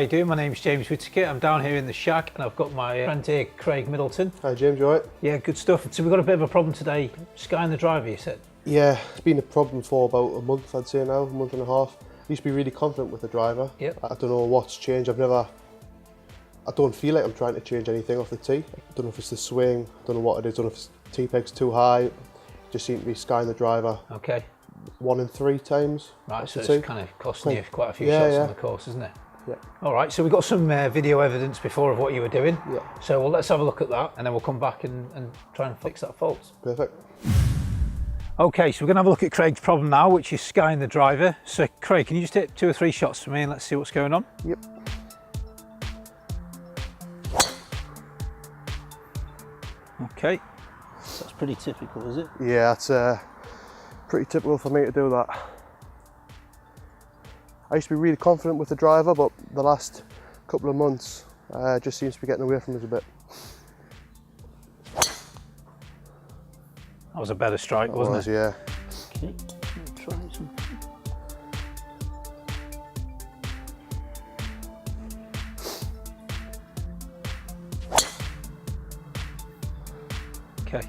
you doing? My name's James Whitaker. I'm down here in the shack and I've got my friend here, Craig Middleton. Hi James, you alright? Yeah, good stuff. So we've got a bit of a problem today, skying the driver, you said? Yeah, it's been a problem for about a month, I'd say now, a month and a half. I used to be really confident with the driver. Yep. I don't know what's changed. I don't feel like I'm trying to change anything off the tee. I don't know if it's the swing, I don't know what it is, I don't know if it's tee peg's too high. Just seem to be skying the driver. Okay. 1 in 3 times. Right, so it's kind of costing you quite a few shots on the course, isn't it? Yeah. All right, so we've got some video evidence before of what you were doing. Yeah. So let's have a look at that and then we'll come back and try and fix that fault. Perfect. Okay, so we're going to have a look at Craig's problem now, which is skying the driver. So Craig, can you just hit 2 or 3 shots for me and let's see what's going on? Yep. Okay, so that's pretty typical, is it? Yeah, it's pretty typical for me to do that. I used to be really confident with the driver, but the last couple of months just seems to be getting away from us a bit. That was a better strike, wasn't it? Yeah. Okay, try some. Okay.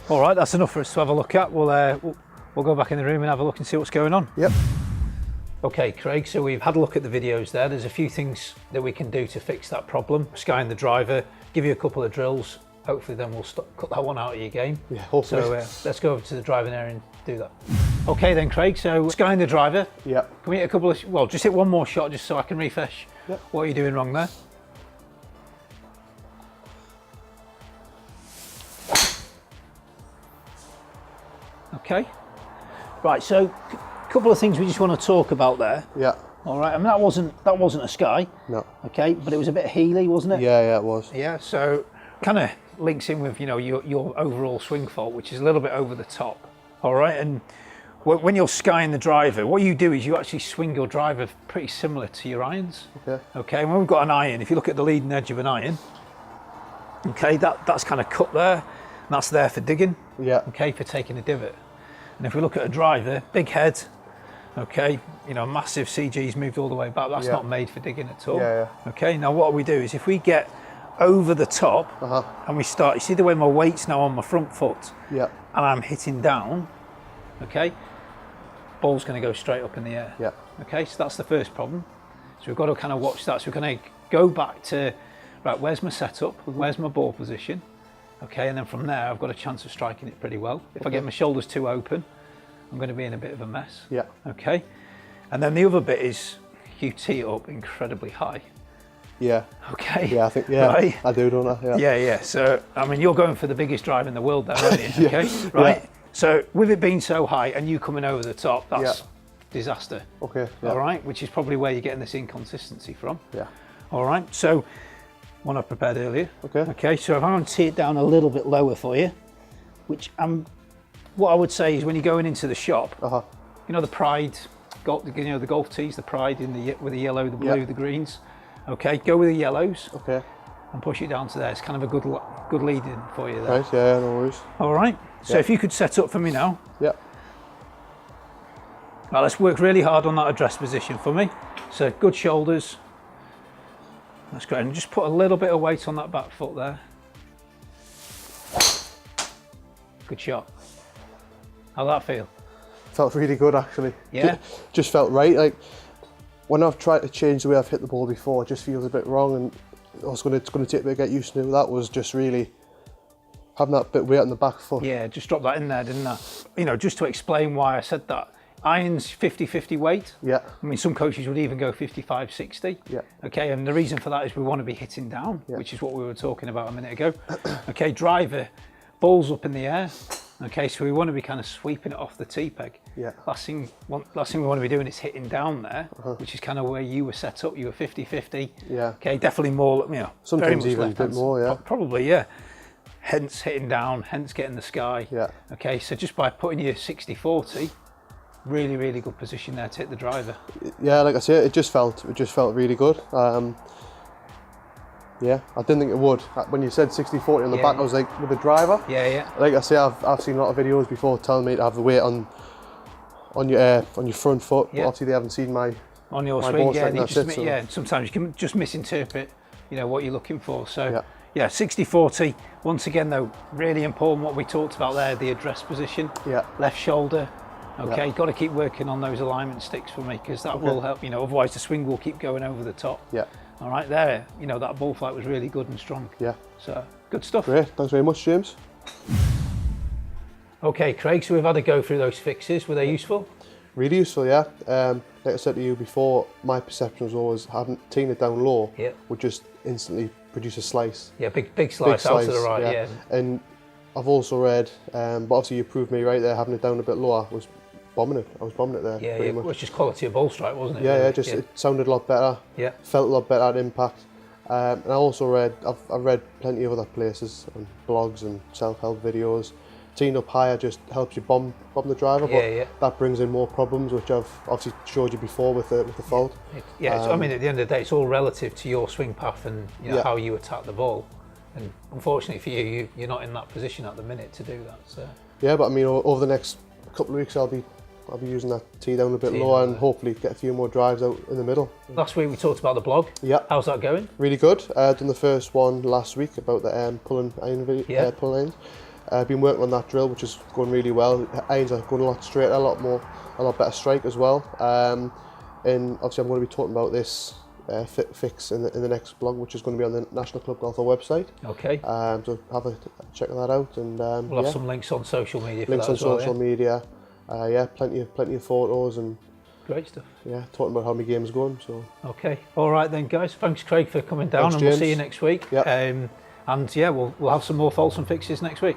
All right, that's enough for us to have a look at. We'll go back in the room and have a look and see what's going on. Yep. Okay, Craig, so we've had a look at the videos there. There's a few things that we can do to fix that problem. Skying the driver, give you a couple of drills. Hopefully then we'll cut that one out of your game. Yeah, hopefully. So let's go over to the driving area and do that. Okay then, Craig, so skying the driver. Yeah. Can we hit a couple of, well, just hit one more shot just so I can refresh what you're doing wrong there. Okay. Right, so a couple of things we just want to talk about there. Yeah. All right, I mean that wasn't a sky. No. Okay, but it was a bit heely, wasn't it? Yeah, it was. Yeah, so kind of links in with, you know, your overall swing fault, which is a little bit over the top. All right, and when you're skying the driver, what you do is you actually swing your driver pretty similar to your irons. Okay. Okay, and when we've got an iron, if you look at the leading edge of an iron, okay, that's kind of cut there, and that's there for digging. Yeah. Okay, for taking a divot. And if we look at a driver, big head, okay, you know, massive CG's moved all the way back, that's not made for digging at all. Yeah. Okay, now what we do is if we get over the top and we start, you see the way my weight's now on my front foot and I'm hitting down, okay, ball's going to go straight up in the air. Yeah. Okay, so that's the first problem. So we've got to kind of watch that. So we're going to go back to, right, where's my setup, where's my ball position, okay, and then from there I've got a chance of striking it pretty well. If I get my shoulders too open, I'm going to be in a bit of a mess. Yeah. Okay, and then the other bit is you tee it up incredibly high. Yeah. Okay. Yeah, I think, right? I do, don't I? Yeah. So, I mean, you're going for the biggest drive in the world there, aren't you? Okay, right? Yeah. So, with it being so high and you coming over the top, that's disaster. Okay. Yeah. All right, which is probably where you're getting this inconsistency from. Yeah. All right, so, one I prepared earlier. Okay. Okay, so if I'm going to tee it down a little bit lower for you, which what I would say is when you're going into the shop, you know, the Pride, you know, the golf tees, the Pride with the yellow, the blue, the greens. Okay, go with the yellows. Okay. And push it down to there. It's kind of a good lead in for you there. Right, yeah, no worries. All right. So if you could set up for me now. Yeah. Right, let's work really hard on that address position for me. So good shoulders. That's great. And just put a little bit of weight on that back foot there. Good shot. How'd that feel? Felt really good actually. Yeah. Just felt right. Like, when I've tried to change the way I've hit the ball before, it just feels a bit wrong, and it's going to take a bit to get used to. That was just really having that bit of weight on the back foot. Yeah, just drop that in there, didn't I? You know, just to explain why I said that. Irons 50-50 weight. Yeah. I mean, some coaches would even go 55-60. Yeah. Okay, and the reason for that is we want to be hitting down, which is what we were talking about a minute ago. Okay, driver, ball's up in the air. Okay, so we want to be kind of sweeping it off the tee peg. Yeah. Last thing we want to be doing is hitting down there, which is kind of where you were set up. You were 50-50. Yeah. Okay, definitely more, you know. Sometimes even a bit more, yeah. Probably, yeah. Hence hitting down, hence getting the sky. Yeah. Okay, so just by putting your 60-40, really, really good position there to hit the driver. Yeah, like I say, it just felt really good. Yeah, I didn't think it would. When you said 60-40 on the back, I was like, with the driver? Yeah. Like I say, I've seen a lot of videos before telling me to have the weight on your front foot. But obviously they haven't seen my on your my swing. ball Yeah, strength, and you that's just, it, so- yeah, sometimes you can just misinterpret, you know, what you're looking for. So yeah, 60-40. Once again, though, really important what we talked about there, the address position, left shoulder. Okay, got to keep working on those alignment sticks for me, because that will help. You know, otherwise the swing will keep going over the top. Yeah. All right, there. You know, that ball flight was really good and strong. Yeah. So good stuff. Great. Thanks very much, James. Okay, Craig. So we've had to go through those fixes. Were they useful? Really useful, yeah. Like I said to you before, my perception was always having teeing it down low would just instantly produce a slice. Yeah, big slice out to the right. Yeah. And I've also read, but obviously you proved me right there. Having it down a bit lower was bombing it. I was bombing it there. Yeah, it was just quality of ball strike, wasn't it? Yeah, really? It sounded a lot better. Yeah. Felt a lot better at impact. And I also read, I've read plenty of other places and blogs and self-help videos. Teeing up higher just helps you bomb the driver, but that brings in more problems, which I've obviously showed you before with the fault. I mean, at the end of the day, it's all relative to your swing path and you know, how you attack the ball. And unfortunately for you, you're not in that position at the minute to do that. So. Yeah, but I mean, over the next couple of weeks, I'll be using that tee down a bit lower and hopefully get a few more drives out in the middle. Last week we talked about the blog. Yeah. How's that going? Really good. Done the first one last week about the pulling iron pulling irons. I've been working on that drill, which is going really well. Irons are going a lot straighter, a lot better strike as well. And obviously I'm going to be talking about this fix in the next blog, which is going to be on the National Club Golfer website. Okay. So have a check that out, and we'll have some links on social media. Links on social media. Plenty of photos and great stuff. Yeah, talking about how my game's going. So. Okay. All right then, guys. Thanks, Craig, for coming down, and we'll see you next week. Yep. And yeah, we'll have some more faults and fixes next week.